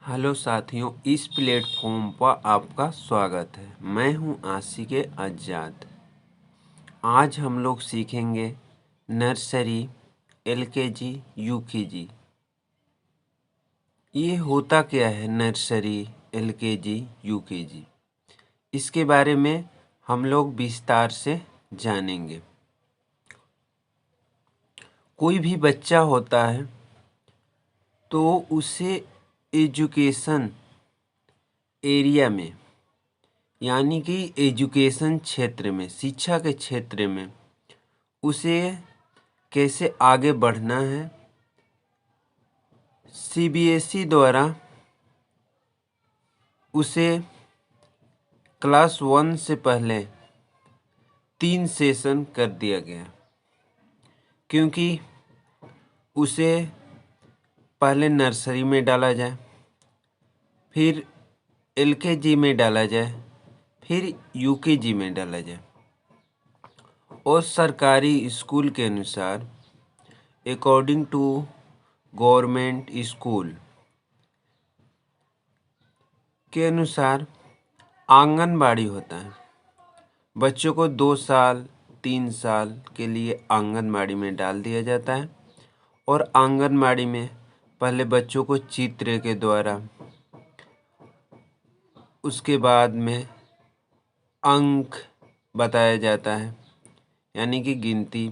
Hello साथियों, इस platform पर आपका स्वागत है। मैं हूं आशिक़ आज़ाद। आज हम लोग सीखेंगे नर्सरी, एलकेजी, यूकेजी। ये होता क्या है नर्सरी, एलकेजी, यूकेजी? इसके बारे में हम लोग विस्तार से जानेंगे। कोई भी बच्चा होता है तो उसे एजुकेशन एरिया में, यानी कि एजुकेशन क्षेत्र में, शिक्षा के क्षेत्र में उसे कैसे आगे बढ़ना है, सीबीएसई द्वारा उसे क्लास 1 से पहले 3 सेशन कर दिया गया, क्योंकि उसे पहले नर्सरी में डाला जाए, फिर एलकेजी में डाला जाए, फिर यूकेजी में डाला जाए। और सरकारी स्कूल के अनुसार, अकॉर्डिंग टू गवर्नमेंट स्कूल के अनुसार आंगनबाड़ी होता है। बच्चों को 2 साल 3 साल के लिए आंगनबाड़ी में डाल दिया जाता है। और आंगनबाड़ी में पहले बच्चों को चित्र के द्वारा, उसके बाद में अंक बताया जाता है, यानी कि गिनती।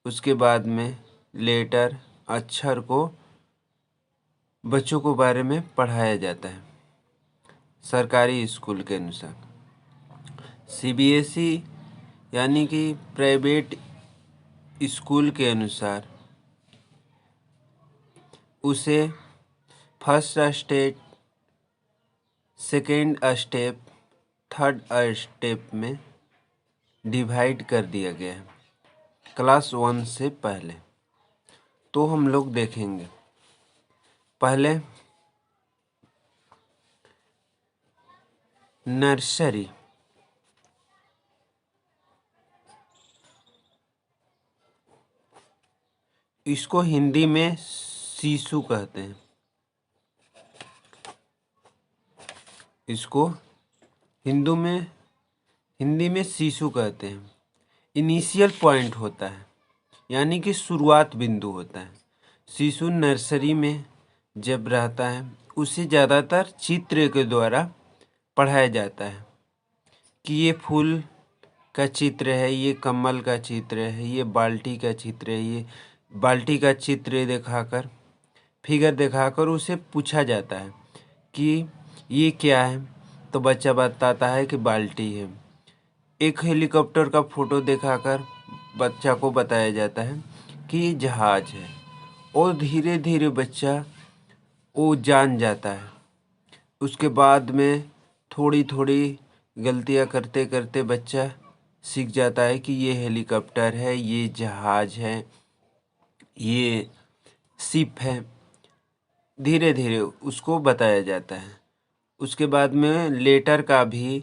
उसके बाद में लेटर, अक्षर को बच्चों को बारे में पढ़ाया जाता है सरकारी स्कूल के अनुसार। सीबीएसई यानी कि प्राइवेट स्कूल के अनुसार उसे first step, second step, third step में डिवाइड कर दिया गया है क्लास 1 से पहले। तो हम लोग देखेंगे पहले नर्सरी। इसको हिंदी में शिशु कहते हैं। इसको हिंदी में शिशु कहते हैं। इनिशियल पॉइंट होता है, यानी कि शुरुआत बिंदु होता है। शिशु नर्सरी में जब रहता है, उसे ज़्यादातर चित्र के द्वारा पढ़ाया जाता है कि ये फूल का चित्र है, ये कमल का चित्र है, ये बाल्टी का चित्र है। ये बाल्टी का चित्र दिखाकर, फिगर दिखाकर उसे पूछा जाता है कि ये क्या है, तो बच्चा बताता है कि बाल्टी है। एक हेलीकॉप्टर का फोटो दिखाकर बच्चा को बताया जाता है कि ये जहाज है। और धीरे धीरे बच्चा वो जान जाता है। उसके बाद में थोड़ी थोड़ी गलतियां करते करते बच्चा सीख जाता है कि ये हेलीकॉप्टर है, ये जहाज है, ये शिप है। धीरे धीरे उसको बताया जाता है। उसके बाद में लेटर का भी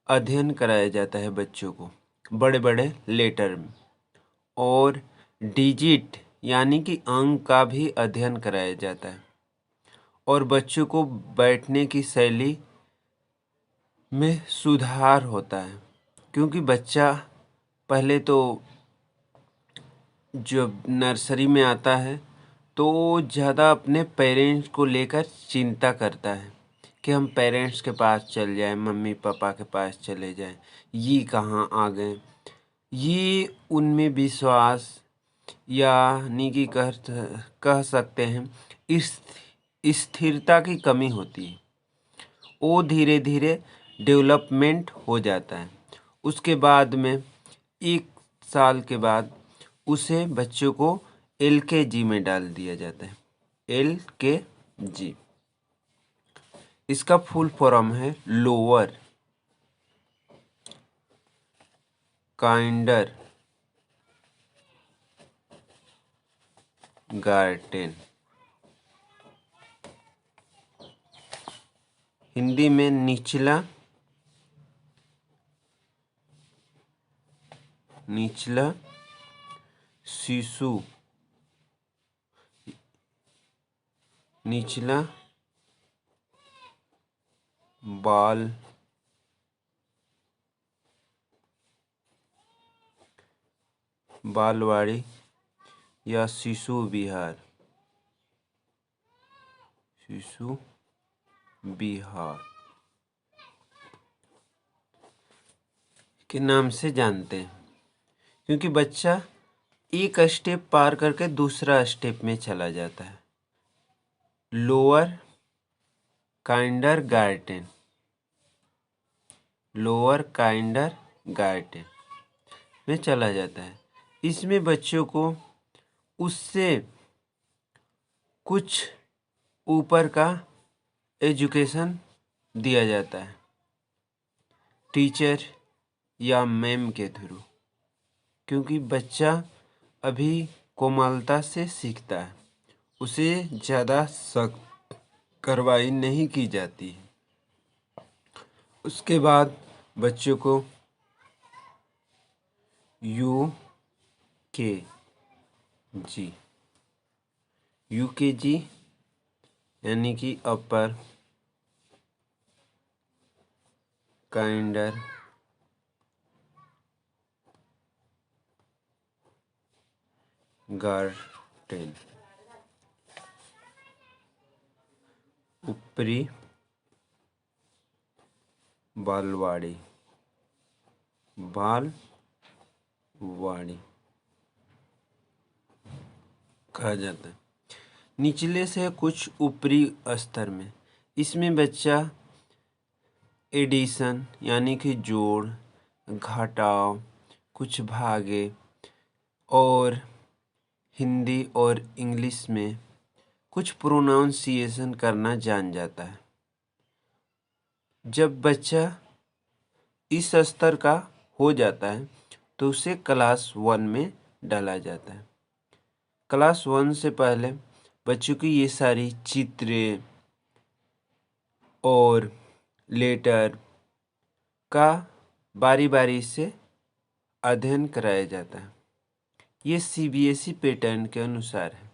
अध्ययन कराया जाता है बच्चों को, बड़े बड़े लेटर में। और डिजिट यानी कि अंक का भी अध्ययन कराया जाता है। और बच्चों को बैठने की शैली में सुधार होता है, क्योंकि बच्चा पहले तो जब नर्सरी में आता है तो ज़्यादा अपने पेरेंट्स को लेकर चिंता करता है कि हम पेरेंट्स के पास चल जाएं, मम्मी पापा के पास चले जाएं, ये कहाँ आ गए। ये उनमें विश्वास, यानी कि कह सकते हैं इस स्थिरता की कमी होती है। वो धीरे धीरे डेवलपमेंट हो जाता है। उसके बाद में 1 साल के बाद उसे बच्चों को एलकेजी में डाल दिया जाता है। एलकेजी, इसका फुल फॉर्म है लोअर काइंडर गार्डन। हिंदी में निचला शिशु, निचला बालवाड़ी या शिशु विहार के नाम से जानते हैं, क्योंकि बच्चा एक स्टेप पार करके दूसरा स्टेप में चला जाता है। लोअर काइंडरगार्टन में चला जाता है। इसमें बच्चों को उससे कुछ ऊपर का एजुकेशन दिया जाता है, टीचर या मैम के थ्रू, क्योंकि बच्चा अभी कोमलता से सीखता है, उसे ज़्यादा सख्त कार्रवाई नहीं की जाती है। उसके बाद बच्चों को यूकेजी यानी कि अपर काइंडरगार्टन, ऊपरी बालवाड़ी कहा जाता है। निचले से कुछ ऊपरी स्तर में, इसमें बच्चा एडिशन यानी कि जोड़, घटाव, कुछ भागे और हिंदी और इंग्लिश में कुछ प्रोनाउंसिएशन करना जान जाता है। जब बच्चा इस स्तर का हो जाता है तो उसे क्लास 1 में डाला जाता है। क्लास 1 से पहले बच्चों की ये सारी चित्रें और लेटर का बारी बारी से अध्ययन कराया जाता है। ये सीबीएसई पैटर्न के अनुसार है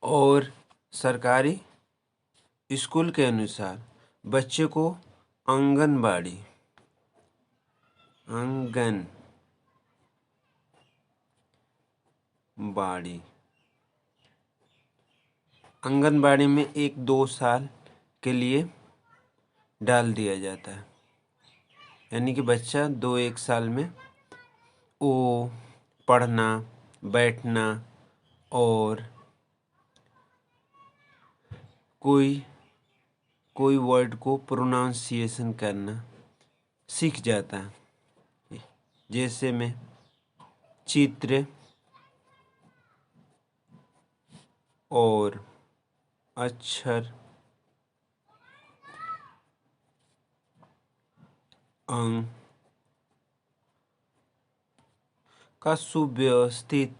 और सरकारी स्कूल के अनुसार बच्चे को आंगनबाड़ी में 1-2 साल के लिए डाल दिया जाता है, यानी कि बच्चा 2-1 साल में वो पढ़ना, बैठना और कोई वर्ड को प्रोनाउंसिएशन करना सीख जाता है। जैसे में चित्र और अक्षर, अंक का सुव्यवस्थित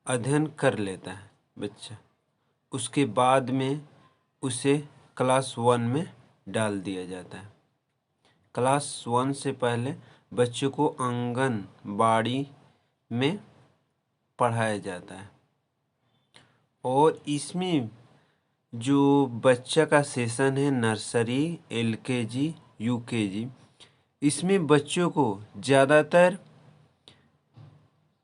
अध्ययन कर लेता है बच्चा। उसके बाद में उसे क्लास 1 में डाल दिया जाता है। क्लास 1 से पहले बच्चों को आंगनबाड़ी में पढ़ाया जाता है और इसमें जो बच्चा का सेशन है नर्सरी, एलकेजी, यूकेजी, इसमें बच्चों को ज़्यादातर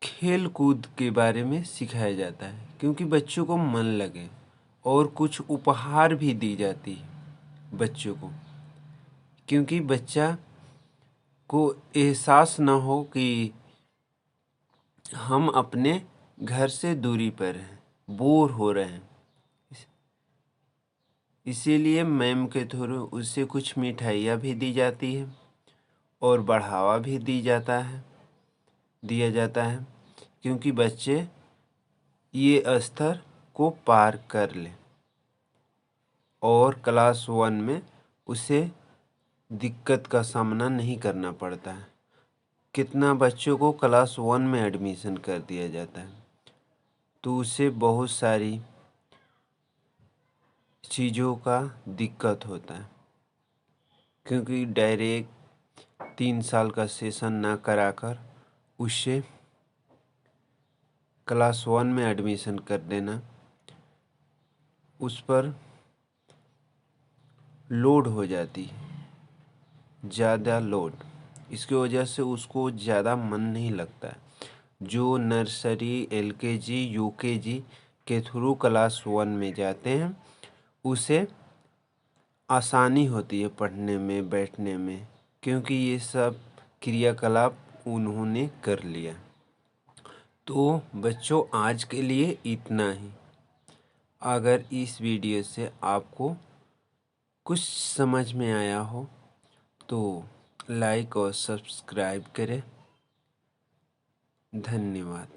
खेल कूद के बारे में सिखाया जाता है, क्योंकि बच्चों को मन लगे, और कुछ उपहार भी दी जाती है बच्चों को, क्योंकि बच्चा को एहसास न हो कि हम अपने घर से दूरी पर हैं, बोर हो रहे हैं। इसीलिए मैम के थ्रू उससे कुछ मिठाइयाँ भी दी जाती है और बढ़ावा भी दिया जाता है, क्योंकि बच्चे ये स्तर को पार कर लें और क्लास 1 में उसे दिक्कत का सामना नहीं करना पड़ता है। कितना बच्चों को क्लास 1 में एडमिशन कर दिया जाता है, तो उसे बहुत सारी चीज़ों का दिक्कत होता है, क्योंकि डायरेक्ट 3 साल का सेशन ना कराकर उसे क्लास 1 में एडमिशन कर देना, उस पर लोड हो जाती है, ज़्यादा लोड। इसकी वजह से उसको ज़्यादा मन नहीं लगता है। जो नर्सरी, एलकेजी, यूकेजी के थ्रू क्लास 1 में जाते हैं उसे आसानी होती है पढ़ने में, बैठने में, क्योंकि ये सब क्रियाकलाप उन्होंने कर लिया। तो बच्चों, आज के लिए इतना ही। अगर इस वीडियो से आपको कुछ समझ में आया हो तो लाइक और सब्सक्राइब करें। धन्यवाद।